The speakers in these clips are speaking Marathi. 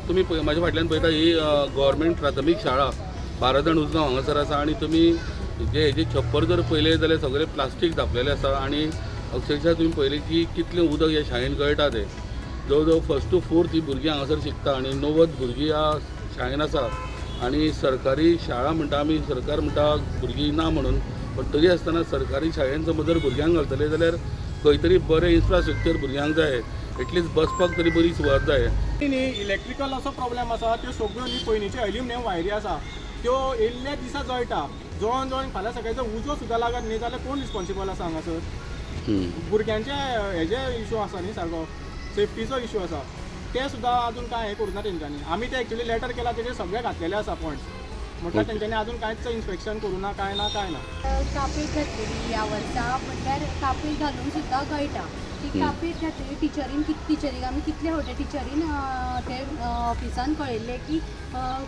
तुम्ही माझ्या फाटल्यान पळयता ही गव्हर्मेंट प्राथमीक शाळा बाराजण उजगांव हांगासर आसा आणि तुम्ही जे हेजे छप्पर जर पळयलें जाल्यार सगळे प्लास्टीक धापलेलें आसा आणि अक्षरशः तुम्ही पळयलें की कितलें उदक ह्या शाळेन गळटा तें जवळ जवळ 1st to 4th ही भुरगीं हांगासर शिकता आणि 90 भुरगीं ह्या शाळेन आसा आणि सरकारी शाळा म्हणटा आमी सरकार म्हणटा भुरगीं ना म्हणून पण तरी आसतना सरकारी शाळेन समज जर भुरग्यांक घालतले जाल्यार खंय तरी बरें इन्फ्रास्ट्रक्चर भुरग्यांक जाय एटलीस्ट बसपाक तरी बरी सुवात जाय न्ही इलेक्ट्रिकल असो प्रॉब्लेम आसा त्यो सगळ्यो न्ही पयलींच्यो एल्युमिनियम वायरी आसा त्यो येयल्ल्या दिसा जळटा जळोन जळोन फाल्यां सकाळी जर उजो सुद्दां लागत न्ही जाल्यार कोण रिस्पॉन्सिबल आसा हांगासर भुरग्यांचे हेजे इशू आसा न्ही सारको सेफ्टीचो इशू आसा ते सुद्दां अजून कांय हें करूना तेंच्यांनी आमी ते एक्चुअली लेटर केला तेजेर सगळे घातलेले आसा पॉयंट्स म्हटल्यार तेंच्यांनी अजून कांयच इन्स्पेक्शन करूना काय ना कापीट घातलेली ह्या वर्सा म्हटल्यार कापीट घालून सुद्दां गळटा ती कापीट घातलेली टिचरीक आमी कितले फावटी टिचरीन ते ऑफिसान कळयल्लें की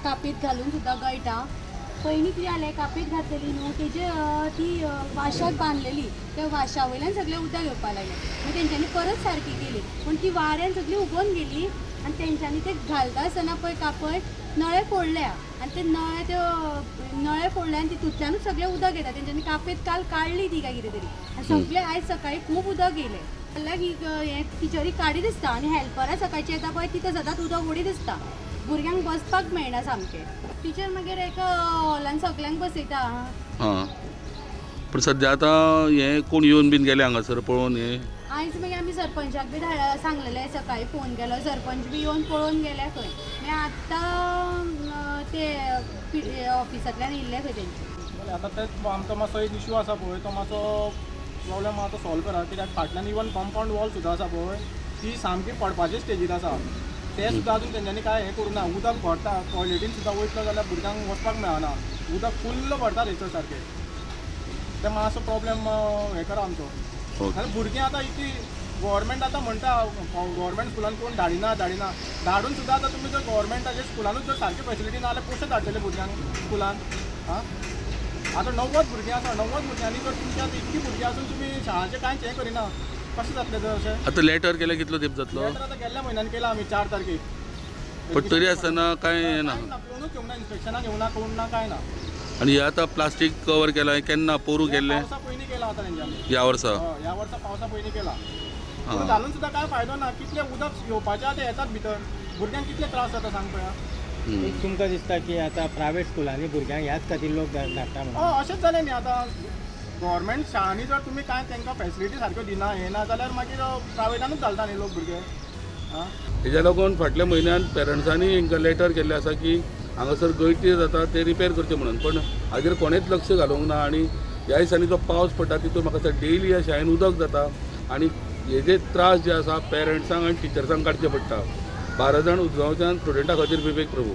कापीट घालून सुद्दां गळटा पयलीं कितें जालें कापीट घातलेली न्हू तेजे ती वाशाक बांदलेली त्या वाशा वयल्यान सगळें उदक येवपाक लागलें मागीर तेंच्यांनी परत सारकी केली पूण ती वाऱ्यान सगळी उगोवन गेली आनी तेंच्यांनी ते घालता आसतना पळय कापड नळे फोडल्या आनी ते नळे फोडले आनी तितूंतल्यानूच सगळें उदक येता तेंच्यांनी कापीट काल काडली ती काय कितें तरी आनी सगळें आयज सकाळीं खूब उदक येयलें जाल्यार ही हें टिचरी काडी दिसता आनी हेल्परां सकाळची येता पळय तिथं सदांच उदक उडी दिसता भुरग्यांक बसपाक मेळना सामकें टिचर मागीर एका हॉलान सगळ्यांक बसयता हां पण सद्या आतां हें कोण येवन बीन गेले हांगासर पळोवन हें आयज मागीर आमी सरपंचाक बी सांगलेलें सकाळीं फोन केलो सरपंच बी येवन पळोवन गेले खंय मागीर आतां ते ऑफिसांतल्यान येयल्ले खंय तेंचे आतां तेच आमचो मातसो एक इशू आसा पळय तो मातसो प्रॉब्लेम आतां सॉल्व करा कित्याक फाटल्यान इवन कॉम्पाउंड वॉल सुद्दां आसा पळय ती सामकी पडपाचे स्टेजीर आसा ते सुद्दां अजून तेंच्यांनी काय हें करूना उदक भरता टॉयलेटीन सुद्दां वयतलो जाल्यार भुरग्यांक वचपाक मेळना उदक फुल्ल भरता थंयसर सारकें ते मातसो प्रॉब्लेम हें करा आमचो आनी भुरगीं आतां इतली गव्हर्मेंट आतां म्हणटा गव्हर्मेंट स्कुलान कोण धाडिना धाडून सुद्दां आतां तुमी जर गव्हर्मेंटाच्या स्कुलानूच जर सारकी फेसिलिटी ना जाल्यार कशें धाडटले भुरग्यांक स्कुलान आं आतां 90 भुरगीं आसा 90 भुरग्यांनी जर तुमची आतां इतकी भुरगीं आसून तुमी शाळाचें कांयच हें करिना कशें जातलें तर अशें आतां लेटर केल्यार कितलो तेंप जातलो लेटर आतां गेल्ल्या म्हयन्यान केला आमी 4 तारखेक पण तरी आसतना कांय हें ना पळोवनूच घेवना इन्स्पेक्शनाक घेवना कोण ना काय ना आनी हे आतां प्लास्टीक कवर केलां केन्ना पोरू केल्लें पावसा पयलीं केला आतां तेंच्यांनी ह्या वर्सा ह्या वर्सा पावसा पयलीं केला पूण घालून सुद्दां कांय फायदो ना कितलें उदक येवपाचें आतां येतात भितर भुरग्यांक कितले त्रास जाता सांग पळया एक तुमकां दिसता की आतां प्रायवेट स्कुलांनी भुरग्यांक ह्याच खातीर लोक धाडटा म्हणून हय अशेंच जालें न्ही आतां गव्हर्मेंट शाळांनी जर तुमी कांय तांकां फेसिलिटी सारक्यो दिना हें ना जाल्यार मागीर प्रायवेटानूच घालता न्ही लोक भुरगे हेज्या लागून फाटल्या म्हयन्यान पेरंट्सांनी हांकां लेटर केल्लें आसा की हांगासर गळटी जाता ते रिपेर करचे म्हणून पण हाजेर कोणेच लक्ष घालूंक ना आनी ह्या दिसांनी जो पावस पडटा तितून म्हाका दिसता डेली ह्या शाळेन उदक जाता आनी हेजे त्रास जे आसा पेरंट्सांक आनी टिचर्सांक काडचे पडटा 12 जाण उजगांवच्यान स्टुडंटा खातीर विवेक प्रभू